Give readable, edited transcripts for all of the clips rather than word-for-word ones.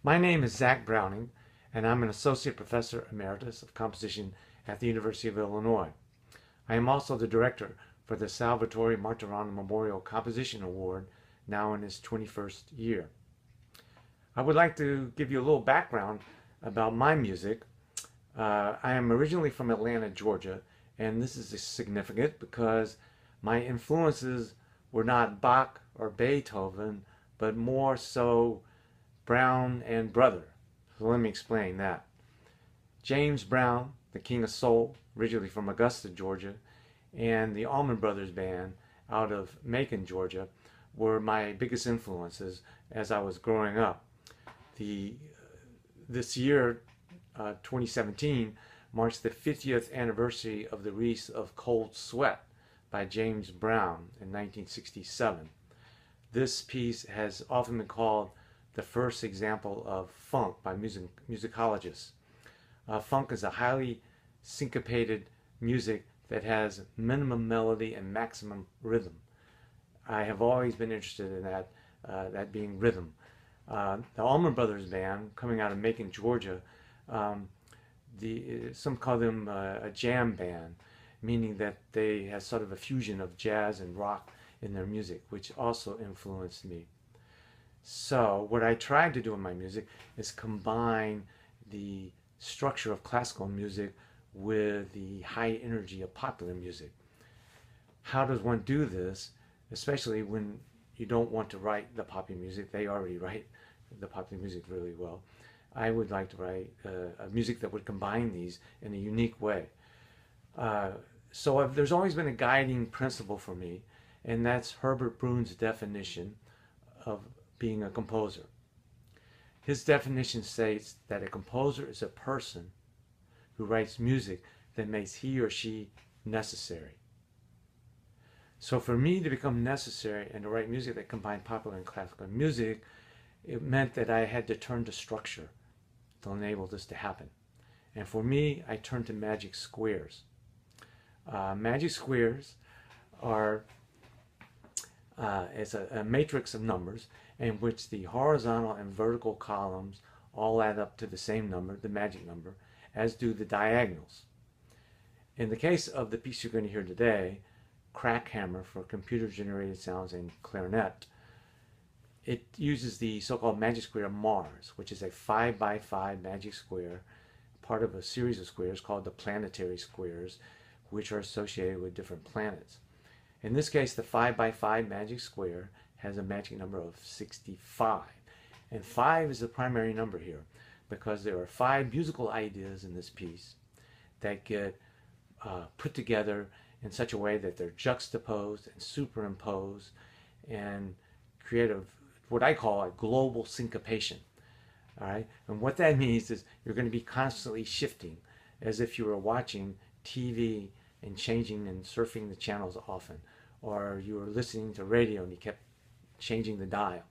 My name is Zack Browning, and I'm an Associate Professor Emeritus of Composition at the University of Illinois. I am also the director for the Salvatore Martirano Memorial Composition Award, now in its 21st year. I would like to give you a little background about my music. I am originally from Atlanta, Georgia, and this is significant because my influences were not Bach or Beethoven, but more so Brown and Brother. So let me explain that. James Brown, the King of Soul, originally from Augusta, Georgia, and the Allman Brothers Band out of Macon, Georgia, were my biggest influences as I was growing up. This year, 2017, marks the 50th anniversary of the release of Cold Sweat by James Brown in 1967. This piece has often been called the first example of funk by musicologists. Funk is a highly syncopated music that has minimum melody and maximum rhythm. I have always been interested in that being rhythm. The Allman Brothers Band, coming out of Macon, Georgia, some call them a jam band, meaning that they have sort of a fusion of jazz and rock in their music, which also influenced me. So what I tried to do in my music is combine the structure of classical music with the high energy of popular music. How does one do this, especially when you don't want to write the popular music? They already write the popular music really well. I would like to write a music that would combine these in a unique way. There's always been a guiding principle for me, and that's Herbert Brune's definition of being a composer. His definition states that a composer is a person who writes music that makes he or she necessary. So for me to become necessary and to write music that combined popular and classical music, it meant that I had to turn to structure to enable this to happen. And for me, I turned to magic squares. Magic squares are it's a matrix of numbers in which the horizontal and vertical columns all add up to the same number, the magic number, as do the diagonals. In the case of the piece you're going to hear today, Crack Hammer for computer-generated sounds and clarinet, it uses the so-called magic square Mars, which is a 5x5 magic square, part of a series of squares called the planetary squares, which are associated with different planets. In this case, the 5x5 magic square has a magic number of 65. And 5 is the primary number here because there are 5 musical ideas in this piece that get put together in such a way that they're juxtaposed and superimposed and create what I call a global syncopation. All right? And what that means is you're going to be constantly shifting as if you were watching TV and changing and surfing the channels often, or you were listening to radio and you kept changing the dial.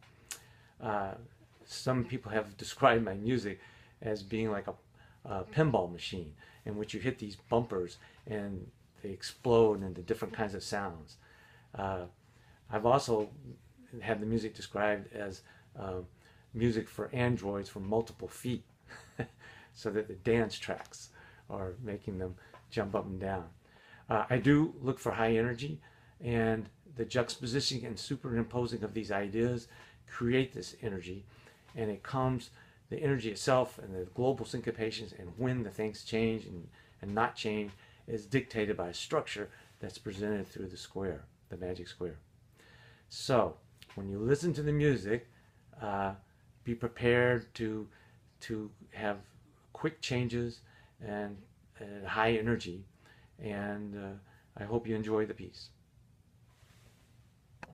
Some people have described my music as being like a pinball machine in which you hit these bumpers and they explode into different kinds of sounds. I've also had the music described as music for androids from multiple feet so that the dance tracks are making them jump up and down. I do look for high energy, and the juxtaposition and superimposing of these ideas create this energy, and the energy itself and the global syncopations and when the things change and not change is dictated by a structure that's presented through the square, the magic square. So when you listen to the music, be prepared to have quick changes and high energy, and I hope you enjoy the piece.